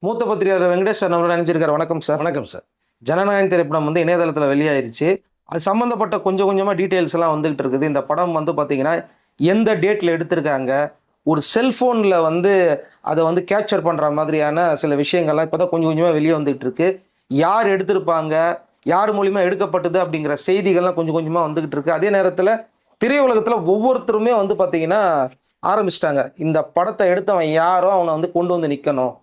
மூத்த பத்திரிகையாளர் வெங்கடேஷ் சார் நம்மளோட நினைச்சிருக்காரு. வணக்கம் சார். வணக்கம் சார். ஜனநாயகம் திரைப்படம் வந்து இணையதளத்தில் வெளியாயிருச்சு. அது சம்மந்தப்பட்ட கொஞ்சம் கொஞ்சமாக டீட்டெயில்ஸ் எல்லாம் வந்துகிட்டு இருக்குது. இந்த படம் வந்து பார்த்தீங்கன்னா எந்த டேட்டில் எடுத்திருக்காங்க, ஒரு செல்ஃபோனில் வந்து அதை வந்து கேப்சர் பண்ணுற மாதிரியான சில விஷயங்கள்லாம் இப்போ தான் கொஞ்சம் கொஞ்சமாக வெளியே வந்துகிட்டு இருக்கு. யார் எடுத்திருப்பாங்க, யார் மூலிமா எடுக்கப்பட்டது அப்படிங்கிற செய்திகள்லாம் கொஞ்சம் கொஞ்சமாக வந்துகிட்டு இருக்கு. அதே நேரத்தில் திரையுலகத்தில் ஒவ்வொருத்தருமே வந்து பார்த்தீங்கன்னா ஆரம்பிச்சிட்டாங்க. இந்த படத்தை எடுத்தவன் யாரோ அவனை வந்து கொண்டு வந்து நிற்கணும்,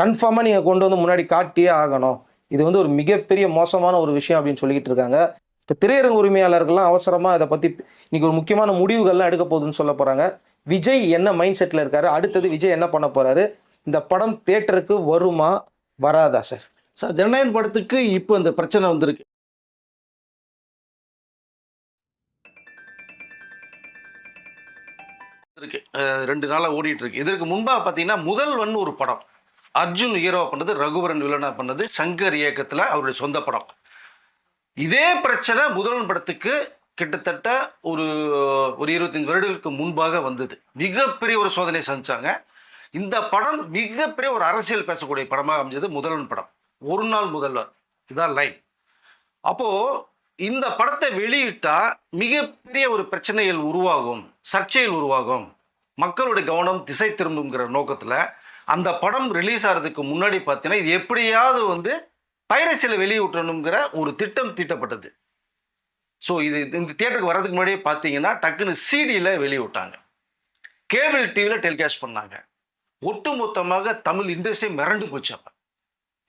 கன்ஃபார்மாக நீங்கள் கொண்டு வந்து முன்னாடி காட்டியே ஆகணும். இது வந்து ஒரு மிகப்பெரிய மோசமான ஒரு விஷயம் அப்படின்னு சொல்லிக்கிட்டு இருக்காங்க. இப்போ திரையரங்கு உரிமையாளர்கள்லாம் அவசரமாக இதை பற்றி இன்னைக்கு ஒரு முக்கியமான முடிவுகள்லாம் எடுக்க போகுதுன்னு சொல்ல போகிறாங்க. விஜய் என்ன மைண்ட் செட்டில் இருக்காரு, அடுத்தது விஜய் என்ன பண்ண போகிறாரு, இந்த படம் தியேட்டருக்கு வருமா வராதா சார்? சார், ஜனநாயகம் படத்துக்கு இப்போ இந்த பிரச்சனை வந்திருக்கு. இருக்கு 2 நாளாக ஓடிட்டு இருக்கு. இதற்கு முன்பாக பார்த்தீங்கன்னா முதல்வன் ஒரு படம், அர்ஜுன் ஹீரோ பண்ணது, ரகுவரன் வில்லனா பண்ணது, சங்கர் இயக்கத்தில் அவருடைய சொந்த படம். இதே பிரச்சனை முதல்வன் படத்துக்கு கிட்டத்தட்ட ஒரு 25 வருடங்களுக்கு முன்பாக வந்தது. மிகப்பெரிய ஒரு சோதனை சந்திச்சாங்க. இந்த படம் மிகப்பெரிய ஒரு அரசியல் பேசக்கூடிய படமாக அமைஞ்சது முதல்வன் படம். ஒரு நாள் முதல்வர், இதான் லைன். அப்போ இந்த படத்தை வெளியிட்டா மிகப்பெரிய ஒரு பிரச்சனைகள் உருவாகும், சர்ச்சைகள் உருவாகும், மக்களுடைய கவனம் திசை திரும்புங்கிற நோக்கத்தில் அந்த படம் ரிலீஸ் ஆகிறதுக்கு முன்னாடி பார்த்தீங்கன்னா இது எப்படியாவது வந்து பைரசியில் வெளியிட்டணுங்கிற ஒரு திட்டம் தீட்டப்பட்டது. ஸோ இது இந்த தியேட்டருக்கு வர்றதுக்கு முன்னாடியே பார்த்தீங்கன்னா டக்குன்னு சிடியில் வெளியிட்டாங்க, கேபிள் டிவியில் டெலிகாஸ்ட் பண்ணாங்க. ஒட்டுமொத்தமாக தமிழ் இண்டஸ்ட்ரி மிரண்டு போச்சு. அப்போ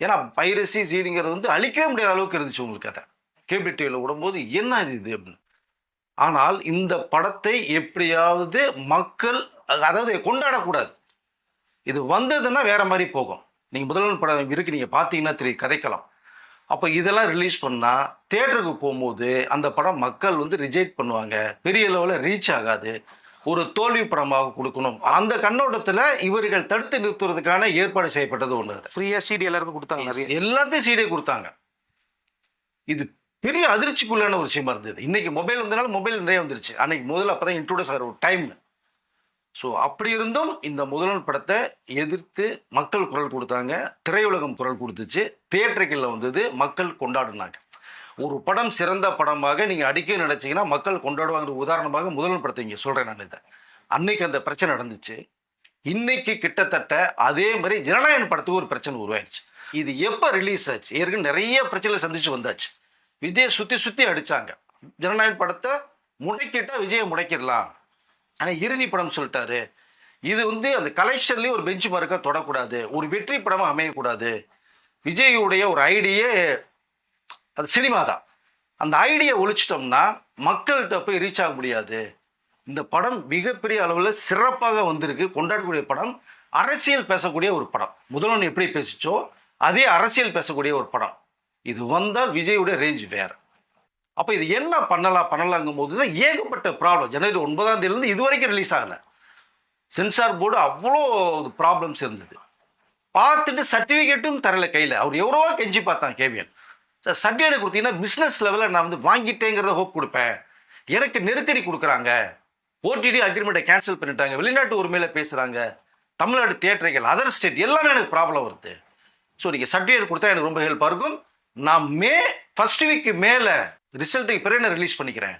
ஏன்னா பைரசி சீடிங்கிறது வந்து அழிக்கவே முடியாத அளவுக்கு இருந்துச்சு உங்களுக்கு. அதை கேபிள் டிவியில் விடும்போது என்ன இது அப்படின்னு. ஆனால் இந்த படத்தை எப்படியாவது மக்கள் அதாவது கொண்டாடக்கூடாது. இது வந்ததுன்னா வேற மாதிரி போகும். நீங்கள் முதல்வன் படம் இருக்கு, நீங்கள் பார்த்தீங்கன்னா தெரியும், கதைக்கலாம். அப்போ இதெல்லாம் ரிலீஸ் பண்ணால் தியேட்டருக்கு போகும்போது அந்த படம் மக்கள் வந்து ரிஜெக்ட் பண்ணுவாங்க, பெரிய லெவலில் ரீச் ஆகாது, ஒரு தோல்வி படமாக கொடுக்கணும். அந்த கண்ணோட்டத்தில் இவர்கள் தடுத்து நிறுத்துறதுக்கான ஏற்பாடு செய்யப்பட்டது ஒன்று. ஃப்ரீயாக சிடி எல்லாருக்கும் கொடுத்தாங்க, எல்லாத்தையும் சிடியை கொடுத்தாங்க. இது பெரிய அதிர்ச்சிக்குள்ளான ஒரு விஷயமா இருந்தது. இன்னைக்கு மொபைல் வந்ததுனால மொபைல் நிறைய வந்துருச்சு. அன்னைக்கு முதல்ல அப்போ தான் இன்ட்ரோடியூஸ் ஆகிற ஒரு டைம். ஸோ அப்படி இருந்தும் இந்த முதல்வன் படத்தை எதிர்த்து மக்கள் குரல் கொடுத்தாங்க, திரையுலகம் குரல் கொடுத்துச்சு, தியேட்டர்களில் வந்தது, மக்கள் கொண்டாடினாங்க. ஒரு படம் சிறந்த படமாக நீங்கள் அடிக்க நினைச்சிங்கன்னா மக்கள் கொண்டாடுவாங்க. உதாரணமாக முதல்வன் படத்தை இங்கே சொல்கிறேன் நான். இதை அன்னைக்கு அந்த பிரச்சனை நடந்துச்சு. இன்னைக்கு கிட்டத்தட்ட அதே மாதிரி ஜனநாயகன் படத்துக்கு ஒரு பிரச்சனை உருவாயிடுச்சு. இது எப்போ ரிலீஸ் ஆச்சு, ஏற்கனவே நிறைய பிரச்சனை சந்திச்சு வந்தாச்சு. விஜய் சுற்றி சுற்றி அடித்தாங்க. ஜனநாயகன் படத்தை முடக்கிட்டா விஜயை முடக்கிடலாம், ஆனால் இறுதி படம் சொல்லிட்டாரு. இது வந்து அந்த கலெக்ஷன்லேயும் ஒரு பெஞ்ச் மார்க்காக தொடக்கூடாது, ஒரு வெற்றி படமாக அமையக்கூடாது. விஜயுடைய ஒரு ஐடியே அது சினிமா தான். அந்த ஐடியை ஒழிச்சிட்டோம்னா மக்கள்கிட்ட போய் ரீச் ஆக முடியாது. இந்த படம் மிகப்பெரிய அளவில் சிறப்பாக வந்திருக்கு, கொண்டாடக்கூடிய படம், அரசியல் பேசக்கூடிய ஒரு படம். முதல்வன் எப்படி பேசிச்சோ அதே அரசியல் பேசக்கூடிய ஒரு படம். இது வந்தால் விஜயுடைய ரேஞ்ச் வேறு. அப்போ இது என்ன பண்ணலாங்கும் போது தான் ஏகப்பட்ட ப்ராப்ளம். ஜனவரி 9ஆம் தேதியிலேருந்து இது வரைக்கும் ரிலீஸ் ஆகலை. சென்சார் போர்டு அவ்வளோ ப்ராப்ளம்ஸ் இருந்தது. பார்த்துட்டு சர்டிஃபிகேட்டும் தரல கையில். அவர் எவ்வளோ கெஞ்சி பார்த்தான் கேவியன். சார், சர்டிஃபிகேட் கொடுத்தீங்கன்னா பிஸ்னஸ் லெவலில் நான் வந்து வாங்கிட்டேங்கிறத ஹோப் கொடுப்பேன், எனக்கு நெருக்கடி கொடுக்குறாங்க, ஓடிடி அக்ரிமெண்ட்டை கேன்சல் பண்ணிட்டாங்க, வெளிநாட்டு உரிமையில் பேசுகிறாங்க, தமிழ்நாடு தியேட்டர்கள், அதர் ஸ்டேட் எல்லாமே எனக்கு ப்ராப்ளம் வருது. ஸோ நீங்கள் சர்டிஃபிகேட் கொடுத்தா எனக்கு ரொம்ப ஹெல்ப்பாக இருக்கும். நான் மே ஃபர்ஸ்ட் வீக்கு மேலே ரிசல்ட்டுக்கு பிறகு நான் ரிலீஸ் பண்ணிக்கிறேன்,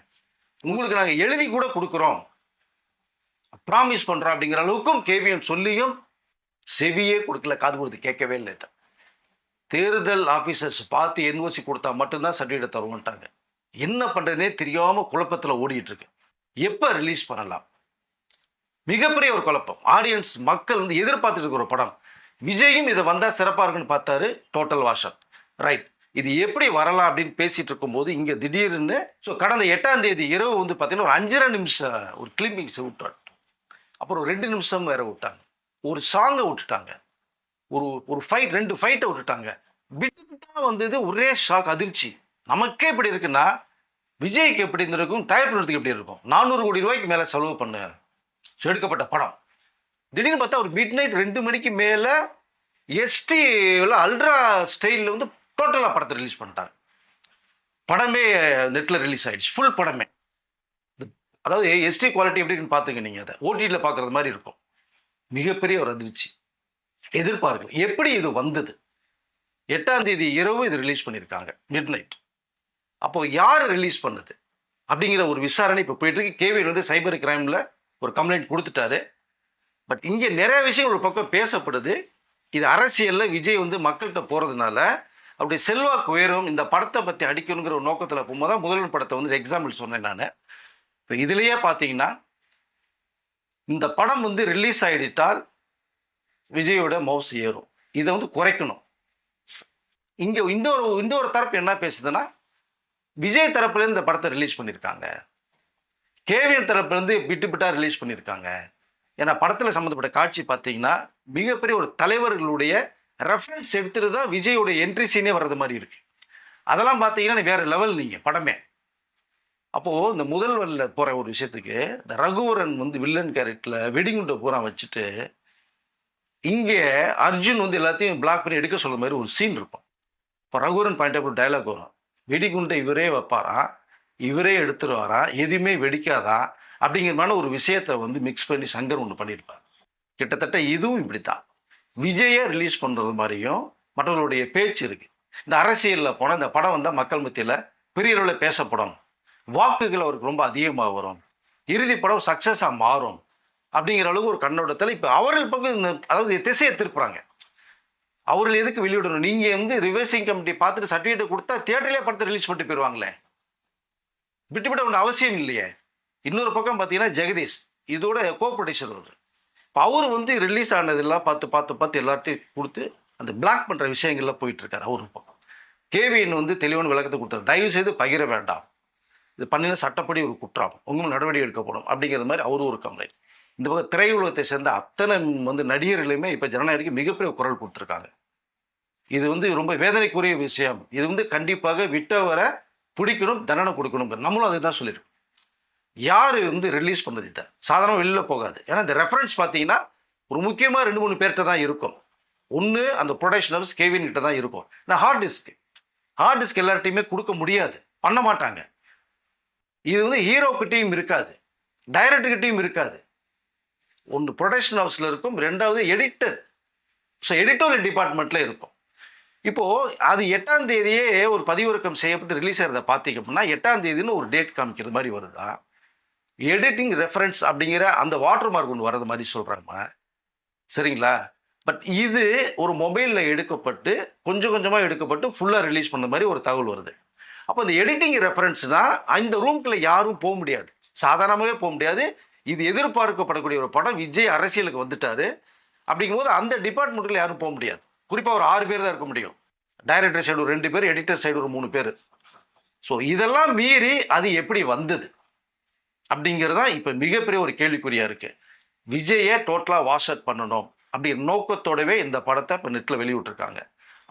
உங்களுக்கு நாங்கள் எழுதி கூட கொடுக்குறோம், ப்ராமிஸ் பண்ணுறோம் அப்படிங்கிற அளவுக்கும் கேவிஎன் சொல்லியும் செவியே கொடுக்கல, காது கொடுத்து கேட்கவே இல்லை. தேர்தல் ஆஃபீஸர்ஸ் பார்த்து என்ஓசி கொடுத்தா மட்டும்தான் சர்டிஃபிகேட் தருவோன்ட்டாங்க. என்ன பண்ணுறதுனே தெரியாமல் குழப்பத்தில் ஓடிட்டு இருக்கு. எப்போ ரிலீஸ் பண்ணலாம், மிகப்பெரிய ஒரு குழப்பம். ஆடியன்ஸ் மக்கள் வந்து எதிர்பார்த்துட்டு இருக்கிற படம். விஜயும் இதை வந்தால் சிறப்பாக இருக்குன்னு பார்த்தாரு, டோட்டல் வாஷர். ரைட், இது எப்படி வரலாம் அப்படின்னு பேசிட்டு இருக்கும்போது இங்கே திடீர்னு கடந்த 8ஆம் தேதி இரவு வந்து பார்த்தீங்கன்னா ஒரு 5.5 நிமிஷம் ஒரு கிளிப்பிங்ஸ் விட்டாங்க. அப்புறம் 2 நிமிஷம் வேற விட்டாங்க. ஒரு சாங்கை விட்டுட்டாங்க. ஒரு ஒரு ஃபைட், 2 ஃபைட்டை விட்டுட்டாங்க. விட்டுட்டா வந்தது ஒரே ஷாக், அதிர்ச்சி. நமக்கே இப்படி இருக்குன்னா விஜய்க்கு எப்படி இருந்திருக்கும், தயாரிப்பு எப்படி இருக்கும். 400 கோடி ரூபாய்க்கு மேலே செலவு பண்ண எடுக்கப்பட்ட படம் திடீர்னு பார்த்தா ஒரு மிட் நைட் 2 மணிக்கு மேலே எஸ்டியில் அல்ட்ரா ஸ்டைலில் வந்து டோட்டலாக படத்தை ரிலீஸ் பண்ணிட்டாங்க. படமே நெட்டில் ரிலீஸ் ஆகிடுச்சு, ஃபுல் படமே. அதாவது எஸ்டி குவாலிட்டி எப்படின்னு பார்த்துங்க நீங்கள். அதை ஓடிடியில் பார்க்குறது மாதிரி இருக்கும். மிகப்பெரிய ஒரு அதிர்ச்சி. எதிர்பார்க்கல. எப்படி இது வந்தது? 8ஆம் தேதி இரவு இது ரிலீஸ் பண்ணியிருக்காங்க மிட் நைட். அப்போ யார் ரிலீஸ் பண்ணது அப்படிங்கிற ஒரு விசாரணை இப்போ போயிட்டு இருக்கு. கேவின் வந்து சைபர் கிரைமில் ஒரு கம்ப்ளைண்ட் கொடுத்துட்டாரு. பட் இங்கே நிறைய விஷயங்கள் ஒரு பக்கம் பேசப்படுது. இது அரசியலில் விஜய் வந்து மக்கள்கிட்ட போகிறதுனால அப்படி செல்வாக்கு உயரும், இந்த படத்தை பற்றி அடிக்கணுங்கிற ஒரு நோக்கத்தில் போகும்போது தான் முதல்வன் படத்தை வந்து எக்ஸாம்பிள் சொன்னேன் நான். இப்போ இதுலேயே பார்த்தீங்கன்னா இந்த படம் வந்து ரிலீஸ் ஆகிட்டால் விஜயோட மவுஸ் ஏறும். இதை வந்து குறைக்கணும். இங்கே இன்னொரு தரப்பு என்ன பேசுதுன்னா, விஜய் தரப்புலேருந்து இந்த படத்தை ரிலீஸ் பண்ணியிருக்காங்க, கேவிஎன் தரப்புலேருந்து பிட்டு பிட்டா ரிலீஸ் பண்ணியிருக்காங்க. ஏன்னா படத்தில் சம்மந்தப்பட்ட காட்சி பார்த்தீங்கன்னா மிகப்பெரிய ஒரு தலைவர்களுடைய ரெஃபரன்ஸ் எடுத்துட்டு தான் விஜயோட என்ட்ரி சீனே வர்றது மாதிரி இருக்கு. அதெல்லாம் பார்த்தீங்கன்னா வேற லெவல் நீங்கள் படமே. அப்போது இந்த முதல்வரில் போகிற ஒரு விஷயத்துக்கு இந்த ரகுவரன் வந்து வில்லன் கேரக்டரில் வெடிகுண்டை பூரா வச்சுட்டு இங்கே அர்ஜுன் வந்து எல்லாத்தையும் பிளாக் பண்ணி எடுக்க சொல்கிற மாதிரி ஒரு சீன் இருக்கும். இப்போ ரகுவரன் பாயிண்ட் ஆஃப் டைலாக் வரும், வெடிகுண்டை இவரே வைப்பாராம், இவரே எடுத்துருவாராம், எதுவுமே வெடிக்காதான் அப்படிங்கிற மாதிரி ஒரு விஷயத்தை வந்து மிக்ஸ் பண்ணி சங்கர் ஒன்று பண்ணியிருப்பார். கிட்டத்தட்ட இதுவும் இப்படி தான் விஜயை ரிலீஸ் பண்ணுறது மாதிரியும் மற்றவர்களுடைய பேச்சு இருக்குது. இந்த அரசியலில் போனால் இந்த படம் வந்தால் மக்கள் மத்தியில் பெரிய அளவில் பேசப்படும், வாக்குகள் அவருக்கு ரொம்ப அதிகமாக வரும், இறுதி படம் சக்ஸஸாக மாறும் அப்படிங்கிற அளவுக்கு ஒரு கண்ணோட்டத்தில் இப்போ அவர்கள் பக்கம் இந்த அதாவது திசையை திருப்புறாங்க. அவர்கள் எதுக்கு வெளியிடணும்? நீங்கள் வந்து ரிவர்சிங் கமிட்டி பார்த்துட்டு சர்டிஃபிகேட் கொடுத்தா தியேட்டர்லேயே படத்தை ரிலீஸ் பண்ணிட்டு போயிடுவாங்களே, விட்டுவிட ஒன்று அவசியம் இல்லையே. இன்னொரு பக்கம் பார்த்தீங்கன்னா ஜெகதீஷ் இதோட கோ ப்ரொடியூசர் அவர். இப்போ அவர் வந்து ரிலீஸ் ஆனதெல்லாம் பார்த்து எல்லார்ட்டையும் கொடுத்து அந்த பிளாக் பண்ணுற விஷயங்கள்லாம் போயிட்டுருக்காரு. அவர் பக்கம் கேவிஎன் வந்து தெளிவான விளக்கத்தை கொடுத்தாரு, தயவு செய்து பகிர வேண்டாம், இது பண்ணின சட்டப்படி ஒரு குற்றம், உங்களுக்கு நடவடிக்கை எடுக்கப்படும் அப்படிங்கிற மாதிரி அவரும் ஒரு கம்ப்ளைண்ட். இந்த பக்கம் திரையுலகத்தை சேர்ந்த அத்தனை வந்து நடிகர்களுமே இப்போ ஜனநாயகத்துக்கு மிகப்பெரிய குரல் கொடுத்துருக்காங்க. இது வந்து ரொம்ப வேதனைக்குரிய விஷயம். இது வந்து கண்டிப்பாக விட்டவரை பிடிக்கணும், தண்டனை கொடுக்கணும். நம்மளும் அதை தான் சொல்லியிருக்கோம். யார் வந்து ரிலீஸ் பண்ணது இதை சாதாரண வெளியில் போகாது. ஏன்னா இந்த ரெஃபரன்ஸ் பார்த்தீங்கன்னா ஒரு முக்கியமாக 2-3 பேர்கிட்ட தான் இருக்கும். ஒன்று அந்த ப்ரொடக்ஷனல்ஸ் கேவின் கிட்ட தான் இருக்கும். நான் ஹார்ட் டிஸ்க் எல்லார்ட்டையுமே கொடுக்க முடியாது, பண்ண மாட்டாங்க. இது வந்து ஹீரோக்கிட்டையும் இருக்காது, டைரக்டர்கிட்டையும் இருக்காது. ஒன்று ப்ரொடக்ஷன் ஹவுஸில் இருக்கும், ரெண்டாவது எடிட்டர், ஸோ எடிட்டோரியல் டிபார்ட்மெண்ட்டில் இருக்கும். இப்போது அது 8ஆம் தேதியே ஒரு பதிவிறக்கம் செய்யப்பட்டு ரிலீஸ் ஆகிறத பார்த்தீங்க அப்படின்னா 8ஆம் தேதின்னு ஒரு டேட் காமிக்கிற மாதிரி வருதா, எடிட்டிங் ரெஃபரன்ஸ் அப்படிங்கிற அந்த வாட்டர் மார்க் ஒன்று வர்றது மாதிரி சொல்கிறாங்க. சரிங்களா? பட் இது ஒரு மொபைலில் எடுக்கப்பட்டு கொஞ்சம் கொஞ்சமாக எடுக்கப்பட்டு ஃபுல்லாக ரிலீஸ் பண்ண மாதிரி ஒரு தகவல் வருது. அப்போ இந்த எடிட்டிங் ரெஃபரன்ஸ்னால் அந்த ரூம்குள்ளே யாரும் போக முடியாது, சாதாரணமாகவே போக முடியாது. இது எதிர்பார்க்கப்படக்கூடிய ஒரு படம். விஜய் அரசியலுக்கு வந்துட்டாரு அப்படிங்கும்போது அந்த டிபார்ட்மெண்ட்டில் யாரும் போக முடியாது. குறிப்பாக ஒரு 6 பேர் தான் இருக்க முடியும். டைரக்டர் சைடு ஒரு 2 பேர், எடிட்டர் சைடு ஒரு 3 பேர். ஸோ இதெல்லாம் மீறி அது எப்படி வந்தது அப்படிங்கிறது தான் இப்போ மிகப்பெரிய ஒரு கேள்விக்குறியாக இருக்குது. விஜயை டோட்டலாக வாஷ் அவுட் பண்ணணும் அப்படிங்கிற நோக்கத்தோடவே இந்த படத்தை இப்போ நெட்டில் வெளியிட்டிருக்காங்க.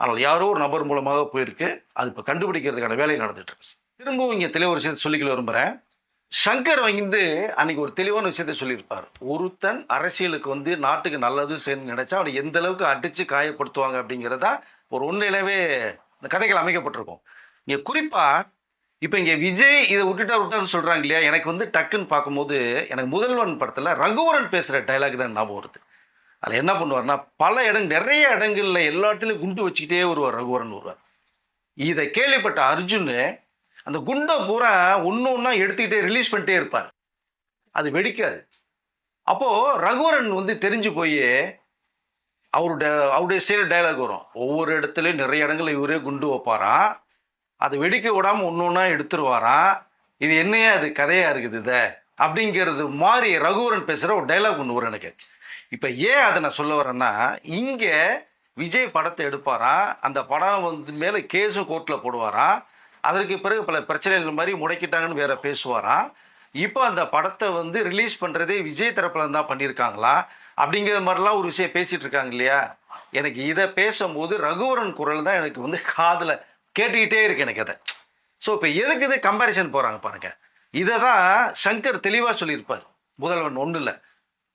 ஆனால் யாரோ ஒரு நபர் மூலமாக போயிருக்கு, அது இப்போ கண்டுபிடிக்கிறதுக்கான வேலை நடந்துட்டு இருக்கு. திரும்பவும் இங்கே தெளிவாக ஒரு விஷயத்தை சொல்லிக்கல விரும்புகிறேன். சங்கர் வந்து அன்னைக்கு ஒரு தெளிவான விஷயத்தை சொல்லியிருப்பார். ஒருத்தன் அரசியலுக்கு வந்து நாட்டுக்கு நல்லது செய்யணும்னு நினைச்சா அவனை எந்த அளவுக்கு அடித்து காயப்படுத்துவாங்க அப்படிங்கிறதா ஒரு உண்மையிலவே இந்த கதைகள் அமைக்கப்பட்டிருக்கும். இங்கே குறிப்பாக இப்போ இங்கே விஜய் இதை விட்டான்னு சொல்கிறாங்க இல்லையா. எனக்கு வந்து டக்குன்னு பார்க்கும்போது எனக்கு முதல்வன் படத்தில் ரகுவரன் பேசுகிற டைலாக் தான் ஞாபகம் வருது. அதில் என்ன பண்ணுவார்னா, நிறைய இடங்களில் எல்லா இடத்துலையும் குண்டு வச்சுக்கிட்டே வருவார், ரகுவரன் வருவார். இதை கேள்விப்பட்ட அர்ஜுன் அந்த குண்டை பூரா ஒன்றா எடுத்துக்கிட்டே ரிலீஸ் பண்ணிட்டே இருப்பார், அது வெடிக்காது. அப்போது ரகுவரன் வந்து தெரிஞ்சு போய் அவருடைய ஸ்டைல் டைலாக் வரும், ஒவ்வொரு இடத்துலையும் நிறைய இடங்களில் இவரே குண்டு வைப்பாராம், அதை வெடிக்க விடாமல் ஒன்றா எடுத்துருவாராம், இது என்னையா அது கதையாக இருக்குது இதை அப்படிங்கிறது மாதிரி ரகுவரன் பேசுகிற ஒரு டைலாக் ஒன்று வரும் எனக்கு. இப்போ ஏன் அதை நான் சொல்ல வரேன்னா, இங்கே விஜய் படத்தை எடுப்பாராம், அந்த படம் வந்து மேலே கேஸும் கோர்ட்டில் போடுவாராம், அதற்கு பிறகு பல பிரச்சனைகள் மாதிரி முடக்கிட்டாங்கன்னு வேற பேசுவாராம். இப்போ அந்த படத்தை வந்து ரிலீஸ் பண்ணுறதே விஜய் தரப்புல தான் பண்ணியிருக்காங்களா அப்படிங்கிற மாதிரிலாம் ஒரு விஷயம் பேசிகிட்டு இருக்காங்க இல்லையா. எனக்கு இதை பேசும்போது ரகுவரன் குரல் தான் எனக்கு வந்து காதில் கேட்டுக்கிட்டே இருக்கு எனக்கு அதை. ஸோ இப்போ எதுக்கு இது கம்பேரிசன் போகிறாங்க பாருங்க. இதை தான் சங்கர் தெளிவாக சொல்லியிருப்பார். முதல்வன் 1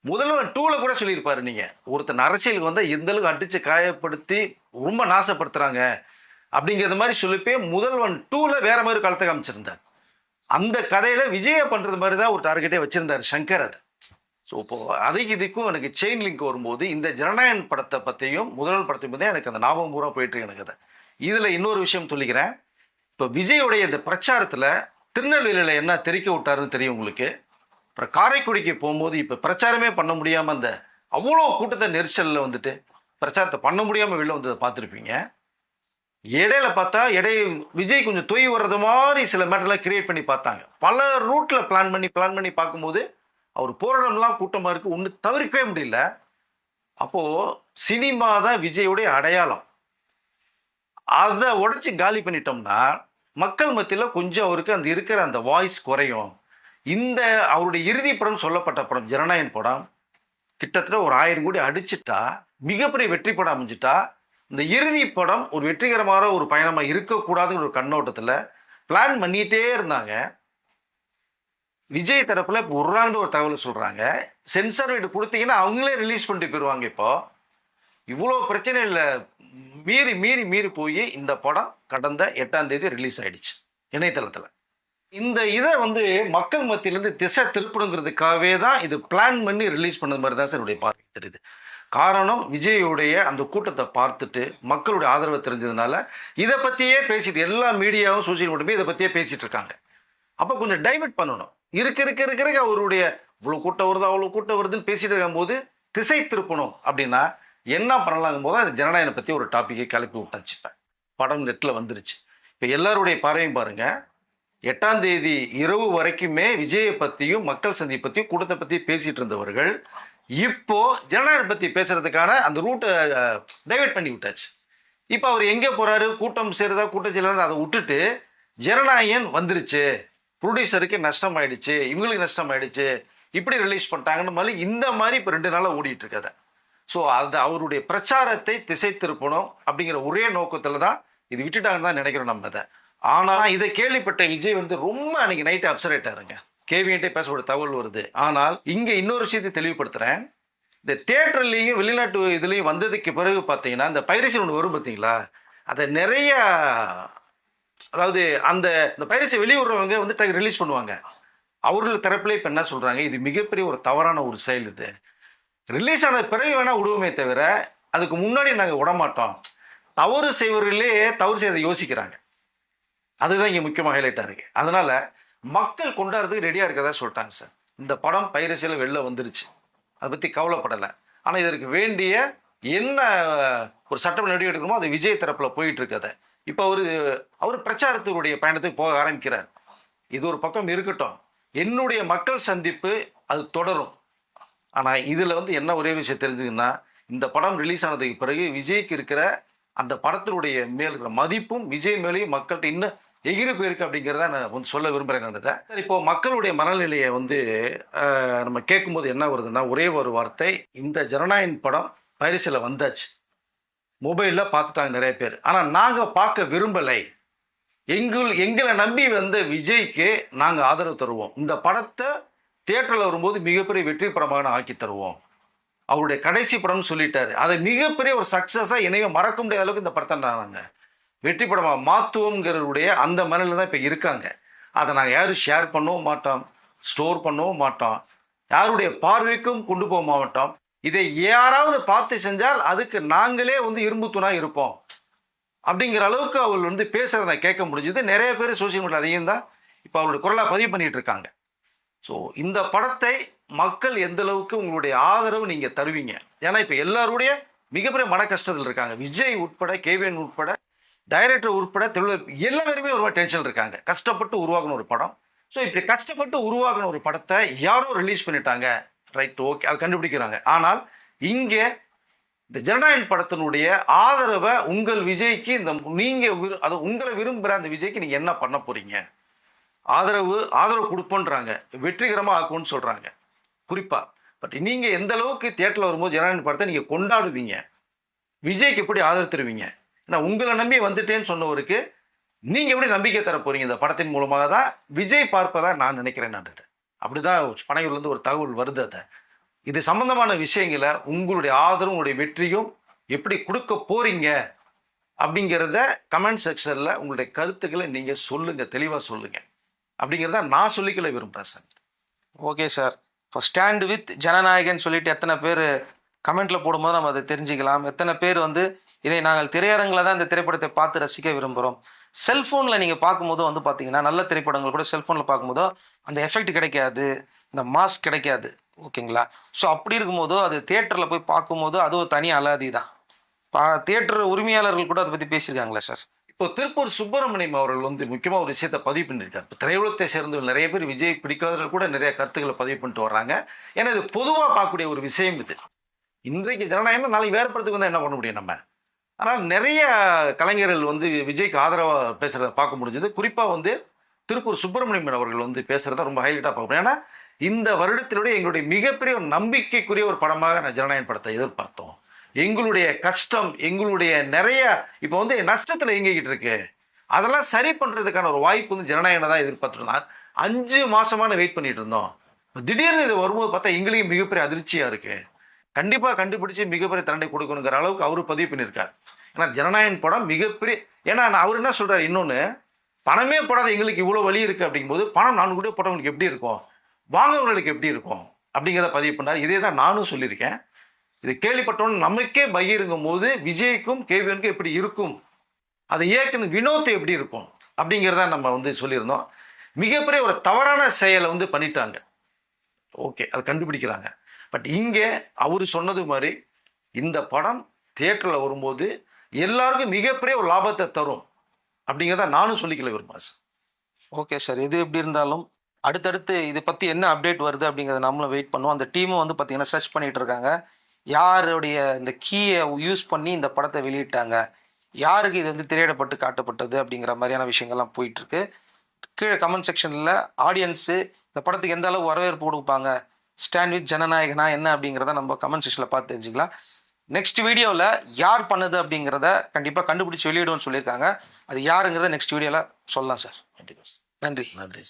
முதல்வன் 2 கூட சொல்லியிருப்பாரு. நீங்கள் ஒருத்தன் அரசியலுக்கு வந்தால் எந்த அளவுக்கு அடித்து காயப்படுத்தி ரொம்ப நாசப்படுத்துகிறாங்க அப்படிங்கிறது மாதிரி சொல்லிப்பே முதல்வன் 2 வேற மாதிரி களத்தை காமிச்சிருந்தார். அந்த கதையில விஜய பண்றது மாதிரி தான் ஒரு டார்கெட்டே வச்சிருந்தார் சங்கர். அதை ஸோ இப்போ அதுக்கு இதுக்கும் எனக்கு செயின் லிங்க் வரும்போது இந்த ஜனநாயகன் படத்தை பற்றியும் முதல்வன் படத்தையும் பற்றியும் எனக்கு அந்த ஞாபகம் பூரா போயிட்டு எனக்கு அதை இதில் இன்னொரு விஷயம் சொல்லிக்கிறேன். இப்போ விஜயோடைய இந்த பிரச்சாரத்தில் திருநெல்வேலியில் என்ன தெரிக்க விட்டாருன்னு தெரியும் உங்களுக்கு. அப்புறம் காரைக்குடிக்கு போகும்போது இப்போ பிரச்சாரமே பண்ண முடியாமல் அந்த அவ்வளோ கூட்டத்தை நெரிசலில் வந்துட்டு பிரச்சாரத்தை பண்ண முடியாமல் வெளில வந்ததை பார்த்துருப்பீங்க. இடையில பார்த்தா விஜய் கொஞ்சம் தொய் வர்றது மாதிரி சில மேட்டர்லாம் கிரியேட் பண்ணி பார்த்தாங்க. பல ரூட்டில் பிளான் பண்ணி பார்க்கும்போது அவர் போராடம்லாம் கூட்டமாக இருக்குது, ஒன்று தவிர்க்கவே முடியல. அப்போது சினிமா தான் விஜயோடைய அடையாளம். அதை உடச்சி காலி பண்ணிட்டோம்னா மக்கள் மத்தியில் கொஞ்சம் அவருக்கு அந்த இருக்கிற அந்த வாய்ஸ் குறையும். இந்த அவருடைய இறுதி படம் சொல்லப்பட்ட படம் ஜனநாயகன் படம் கிட்டத்தட்ட ஒரு 1000 கோடி அடிச்சிட்டா, மிகப்பெரிய வெற்றி படம் அமைஞ்சிட்டா, இந்த இறுதி படம் ஒரு வெற்றிகரமான ஒரு பயணமாக இருக்கக்கூடாதுங்கிற ஒரு கண்ணோட்டத்தில் பிளான் பண்ணிகிட்டே இருந்தாங்க. விஜய் தரப்பில் இப்போ ஒரு தகவல் சொல்கிறாங்க, சென்சார் வீடு கொடுத்தீங்கன்னா அவங்களே ரிலீஸ் பண்ணிட்டு போயிடுவாங்க. இப்போ இவ்வளோ பிரச்சனையில் மீறி மீறி மீறி போய் இந்த படம் கடந்த 8ஆம் தேதி ரிலீஸ் ஆயிடுச்சு இணையதளத்தில். இந்த இதை வந்து மக்கள் மத்தியிலேருந்து திசை திருப்பணுங்கிறதுக்காகவே தான் இது பிளான் பண்ணி ரிலீஸ் பண்ணது மாதிரி தான் சார் என்னுடைய பார்வை தெரியுது. காரணம் விஜயோடைய அந்த கூட்டத்தை பார்த்துட்டு மக்களுடைய ஆதரவை தெரிஞ்சதுனால இதை பற்றியே பேசிட்டு எல்லா மீடியாவும் சோசியல் மீடியாவும் இதை பற்றியே பேசிகிட்டு இருக்காங்க. அப்போ கொஞ்சம் டைவர்ட் பண்ணணும். இருக்க அவருடைய இவ்வளோ கூட்டம் வருது அவ்வளோ கூட்டம் வருதுன்னு பேசிட்டு இருக்கும்போது திசை திருப்பணும் அப்படின்னா என்ன பண்ணலாங்கும் போது அது ஜனநாயகனை பற்றி ஒரு டாப்பிக்கை கிளப்பி விட்டாச்சுப்பேன். படம் நெட்டில் வந்துருச்சு. இப்போ எல்லாருடைய பார்வையும் பாருங்கள், 8ஆம் தேதி இரவு வரைக்குமே விஜயை பற்றியும் மக்கள் சந்தி பற்றியும் கூட்டத்தை பற்றி பேசிகிட்டு இருந்தவர்கள் இப்போ ஜனநாயகனை பற்றி பேசுறதுக்கான அந்த ரூட்டை டைவர்ட் பண்ணி விட்டாச்சு. இப்போ அவர் எங்கே போகிறாரு, கூட்டம் சேருதா கூட்டம் சேருதா அதை விட்டுட்டு ஜனநாயகன் வந்துருச்சு, ப்ரொடியூசருக்கு நஷ்டம் ஆயிடுச்சு, இவங்களுக்கு நஷ்டம் ஆயிடுச்சு, இப்படி ரிலீஸ் பண்ணிட்டாங்கன்னு மாதிரி இந்த மாதிரி இப்போ 2 நாளாக ஓடிட்டு இருக்கதை. ஸோ அது அவருடைய பிரச்சாரத்தை திசை திருப்பணும் அப்படிங்கிற ஒரே நோக்கத்தில் தான் இது விட்டுட்டாங்கன்னு தான் நினைக்கிறோம் நம்ம அதை. ஆனால் இதை கேள்விப்பட்ட விஜய் வந்து ரொம்ப அன்னைக்கு நைட்டு அப்செட் ஆயிட்டாருங்க. கேவிஎன்ட்டே பேசக்கூடிய தகவல் வருது. ஆனால் இங்கே இன்னொரு விஷயத்தை தெளிவுபடுத்துகிறேன். இந்த தியேட்டர்லேயும் வெளிநாட்டு இதுலேயும் வந்ததுக்கு பிறகு பார்த்தீங்கன்னா இந்த பைரசி ஒன்று வரும் பார்த்தீங்களா, அதை நிறைய அதாவது இந்த பைரசி வெளியூர்றவங்க வந்து ரிலீஸ் பண்ணுவாங்க. அவர்கள் தரப்புல இப்போ என்ன சொல்கிறாங்க, இது மிகப்பெரிய ஒரு தவறான ஒரு செயல். இது ரிலீஸ் ஆனது பிறகு வேணால் விடுவோமே தவிர அதுக்கு முன்னாடி நாங்கள் விடமாட்டோம். தவறு செய்வர்களே தவறு செய்யறதை யோசிக்கிறாங்க. அதுதான் இங்கே முக்கியமாக ஹைலைட்டாக இருக்குது. அதனால் மக்கள் கொண்டாடுறதுக்கு ரெடியாக இருக்கதா சொல்லிட்டாங்க சார். இந்த படம் பைரசியில் வெளில வந்துருச்சு, அதை பற்றி கவலைப்படலை. ஆனால் இதற்கு வேண்டிய என்ன ஒரு சட்டம் நடவடிக்கை எடுக்கணுமோ அது விஜய் தரப்பில் போயிட்டு இருக்கதை. இப்போ அவர் பிரச்சாரத்தினுடைய பயணத்துக்கு போக ஆரம்பிக்கிறார். இது ஒரு பக்கம் இருக்கட்டும், என்னுடைய மக்கள் சந்திப்பு அது தொடரும். ஆனால் இதில் வந்து என்ன ஒரே விஷயம் தெரிஞ்சுதுன்னா, இந்த படம் ரிலீஸ் ஆனதுக்கு பிறகு விஜய்க்கு இருக்கிற அந்த படத்தினுடைய மேல் இருக்கிற மதிப்பும் விஜய் மேலேயும் மக்கள்கிட்ட இன்னும் எகிரி போயிருக்கு அப்படிங்கிறத நான் வந்து சொல்ல விரும்புகிறேன். சார் இப்போ மக்களுடைய மனநிலையை வந்து நம்ம கேட்கும்போது என்ன வருதுன்னா, ஒரே ஒரு வார்த்தை, இந்த ஜனநாயகன் படம் பைரசியில் வந்தாச்சு, மொபைலில் பார்த்துட்டாங்க நிறைய பேர். ஆனால் நாங்கள் பார்க்க விரும்பலை. எங்களை நம்பி வந்த விஜய்க்கு நாங்கள் ஆதரவு தருவோம். இந்த படத்தை தியேட்டரில் வரும்போது மிகப்பெரிய வெற்றி படமாக ஆக்கி தருவோம். அவருடைய கடைசி படம்னு சொல்லிட்டாரு. அதை மிகப்பெரிய ஒரு சக்ஸஸாக இனிமே மறக்க முடியாத அளவுக்கு இந்த படத்தை நாங்கள் வெற்றி படமாக மாற்றுவோங்கிறதுடைய அந்த மனநிலை தான் இப்போ இருக்காங்க. அதை நாங்கள் யாரும் ஷேர் பண்ணவும் மாட்டோம், ஸ்டோர் பண்ணவும் மாட்டோம், யாருடைய பார்வைக்கும் கொண்டு போக மாட்டோம். இதை யாராவது பார்த்து செஞ்சால் அதுக்கு நாங்களே வந்து இரும்பு தூணாக இருப்போம் அப்படிங்கிற அளவுக்கு அவள் வந்து பேசுகிறத நான் கேட்க முடிஞ்சுது. நிறைய பேர் சோசியல் மீடியா அதையும் தான் இப்போ அவருடைய குரலாக பதிவு பண்ணிகிட்டு இருக்காங்க. ஸோ இந்த படத்தை மக்கள் எந்த அளவுக்கு உங்களுடைய ஆதரவு நீங்கள் தருவீங்க? ஏன்னா இப்போ எல்லாருடைய மிகப்பெரிய மன கஷ்டத்தில் இருக்காங்க. விஜய் உட்பட, கேவிஎன் உட்பட, டைரக்டர் உட்பட, எல்லா பேருமே ஒரு டென்ஷன் இருக்காங்க. கஷ்டப்பட்டு உருவாக்கின ஒரு படம். ஸோ இப்படி கஷ்டப்பட்டு உருவாக்கின ஒரு படத்தை யாரோ ரிலீஸ் பண்ணிட்டாங்க, ரைட், ஓகே, அது கண்டுபிடிக்கிறாங்க. ஆனால் இங்கே இந்த ஜனநாயகன் படத்தினுடைய ஆதரவை உங்கள் விஜய்க்கு அதை உங்களை விரும்புகிற அந்த விஜய்க்கு நீங்கள் என்ன பண்ண போகிறீங்க? ஆதரவு கொடுப்போன்றாங்க, வெற்றிகரமாக ஆக்கும்னு சொல்கிறாங்க குறிப்பாக. பட் நீங்கள் எந்த அளவுக்கு தியேட்டரில் வரும்போது ஜனநாயகன் படத்தை நீங்கள் கொண்டாடுவீங்க, விஜய்க்கு எப்படி ஆதரவு தருவீங்க? ஏன்னா உங்களை நம்பி வந்துட்டேன்னு சொன்னவருக்கு நீங்கள் எப்படி நம்பிக்கை தர போகிறீங்க? இந்த படத்தின் மூலமாக தான் விஜய் பார்ப்பதா நான் நினைக்கிறேன். அப்படி தான் பனையூர்லேருந்து ஒரு தகவல் வருது. இது சம்பந்தமான விஷயங்களை உங்களுடைய ஆதரவும் உங்களுடைய வெற்றியும் எப்படி கொடுக்க போகிறீங்க அப்படிங்கிறத கமெண்ட் செக்ஷனில் உங்களுடைய கருத்துக்களை நீங்கள் சொல்லுங்கள், தெளிவாக சொல்லுங்கள். அப்படிங்கிறத நான் சொல்லிக்கல விரும்புகிறேன் சார். Okay sir. இப்போ ஸ்டாண்ட் வித் ஜனநாயகன் சொல்லிட்டு எத்தனை பேர் கமெண்ட்ல போடும்போது நம்ம அதை தெரிஞ்சுக்கலாம். எத்தனை பேர் வந்து இதை நாங்கள் திரையரங்கில் தான் இந்த திரைப்படத்தை பார்த்து ரசிக்க விரும்புகிறோம். செல்ஃபோனில் நீங்கள் பார்க்கும்போது வந்து பார்த்தீங்கன்னா நல்ல திரைப்படங்கள் கூட செல்ஃபோனில் பார்க்கும்போதோ அந்த எஃபெக்ட் கிடைக்காது, இந்த மாஸ் கிடைக்காது. ஓகேங்களா? ஸோ அப்படி இருக்கும்போதோ அது தியேட்டரில் போய் பார்க்கும்போது அது ஒரு தனி அலாதி தான். தியேட்டர் உரிமையாளர்கள் கூட அதை பற்றி பேசியிருக்காங்களா சார்? இப்போ திருப்பூர் சுப்பிரமணியம் அவர்கள் வந்து முக்கியமாக ஒரு விஷயத்தை பதிவு பண்ணியிருக்காரு. இப்போ திரையுலகத்தை சேர்ந்த நிறைய பேர் விஜய் பிடிக்காதவர்கள் கூட நிறைய கருத்துக்களை பதிவு பண்ணிட்டு வர்றாங்க. ஏன்னா இது பொதுவாக பார்க்கக்கூடிய ஒரு விஷயம் இது. இன்றைக்கு ஜனநாயகம் நாளைக்கு வேறு படத்துக்கு வந்து என்ன பண்ண முடியும் நம்ம? ஆனால் நிறைய கலைஞர்கள் வந்து விஜய்க்கு ஆதரவாக பேசுகிறத பார்க்க முடிஞ்சது. குறிப்பாக வந்து திருப்பூர் சுப்பிரமணியன் அவர்கள் வந்து பேசுகிறத ரொம்ப ஹைலைட்டாக பார்க்க முடியும். ஏன்னா இந்த வருடத்தினுடைய எங்களுடைய மிகப்பெரிய ஒரு நம்பிக்கைக்குரிய ஒரு படமாக நான் ஜனநாயகம் படத்தை எதிர்பார்த்தோம். எங்களுடைய கஷ்டம், எங்களுடைய நிறைய இப்போ வந்து நஷ்டத்தில் இயங்கிக்கிட்டு இருக்கு, அதெல்லாம் சரி பண்ணுறதுக்கான ஒரு வாய்ப்பு வந்து ஜனநாயகம் தான் எதிர்பார்த்துருந்தோம். 5 மாசமான வெயிட் பண்ணிட்டு இருந்தோம். திடீர்னு இது வரும்போது பார்த்தா எங்களுக்கு மிகப்பெரிய அதிர்ச்சியாக இருக்கு. கண்டிப்பாக கண்டுபிடிச்சு மிகப்பெரிய தண்டனை கொடுக்கணுங்கிற அளவுக்கு அவரு பதிவு பண்ணியிருக்காரு. ஏன்னா ஜனநாயகன் படம் மிகப்பெரிய, ஏன்னா அவர் என்ன சொல்றாரு, இன்னொன்று பணமே படாத எங்களுக்கு இவ்வளோ வழி இருக்கு அப்படிங்கும்போது பணம் 4 கோடி போட்டவங்களுக்கு எப்படி இருக்கும், வாங்குறவங்களுக்கு எப்படி இருக்கும் அப்படிங்கிறத பதிவு பண்ணார். இதே தான் நானும் சொல்லியிருக்கேன். இது கேள்விப்பட்டோன்னு நமக்கே பகிருங்கும் போது விஜய்க்கும் கேவியனுக்கும் எப்படி இருக்கும், அதை இயக்குன வினோத் எப்படி இருக்கும் அப்படிங்கிறத நம்ம வந்து சொல்லியிருந்தோம். மிகப்பெரிய ஒரு தவறான செயலை வந்து பண்ணிட்டாங்க. ஓகே, அதை கண்டுபிடிக்கிறாங்க. பட் இங்கே அவர் சொன்னது மாதிரி இந்த படம் தியேட்டரில் வரும்போது எல்லாருக்கும் மிகப்பெரிய ஒரு லாபத்தை தரும் அப்படிங்கிறத நானும் சொல்லிக்கல விரும்புகிறேன் சார். ஓகே சார், எது எப்படி இருந்தாலும் அடுத்தடுத்து இதை பற்றி என்ன அப்டேட் வருது அப்படிங்கிறத நம்மளும் வெயிட் பண்ணுவோம். அந்த டீமும் வந்து பார்த்தீங்கன்னா சர்ச் பண்ணிகிட்டு இருக்காங்க. யாருடைய இந்த கீயை யூஸ் பண்ணி இந்த படத்தை வெளியிட்டாங்க, யாருக்கு இது வந்து திரையிடப்பட்டு காட்டப்பட்டது அப்படிங்கிற மாதிரியான விஷயங்கள்லாம் போயிட்டுருக்கு. கீழே கமெண்ட் செக்ஷனில் ஆடியன்ஸு இந்த படத்துக்கு எந்த அளவு வரவேற்பு கொடுப்பாங்க, ஸ்டாண்ட் வித் ஜனநாயகனா என்ன அப்படிங்கிறத நம்ம கமெண்ட் செக்ஷனில் பார்த்து தெரிஞ்சுக்கலாம். நெக்ஸ்ட் வீடியோவில் யார் பண்ணுது அப்படிங்கிறத கண்டிப்பாக கண்டுபிடிச்சி வெளியிடுவோம்னு சொல்லியிருக்காங்க. அது யாருங்கிறத நெக்ஸ்ட் வீடியோவில் சொல்லலாம் சார். கண்டிப்பாக. நன்றி. நன்றி.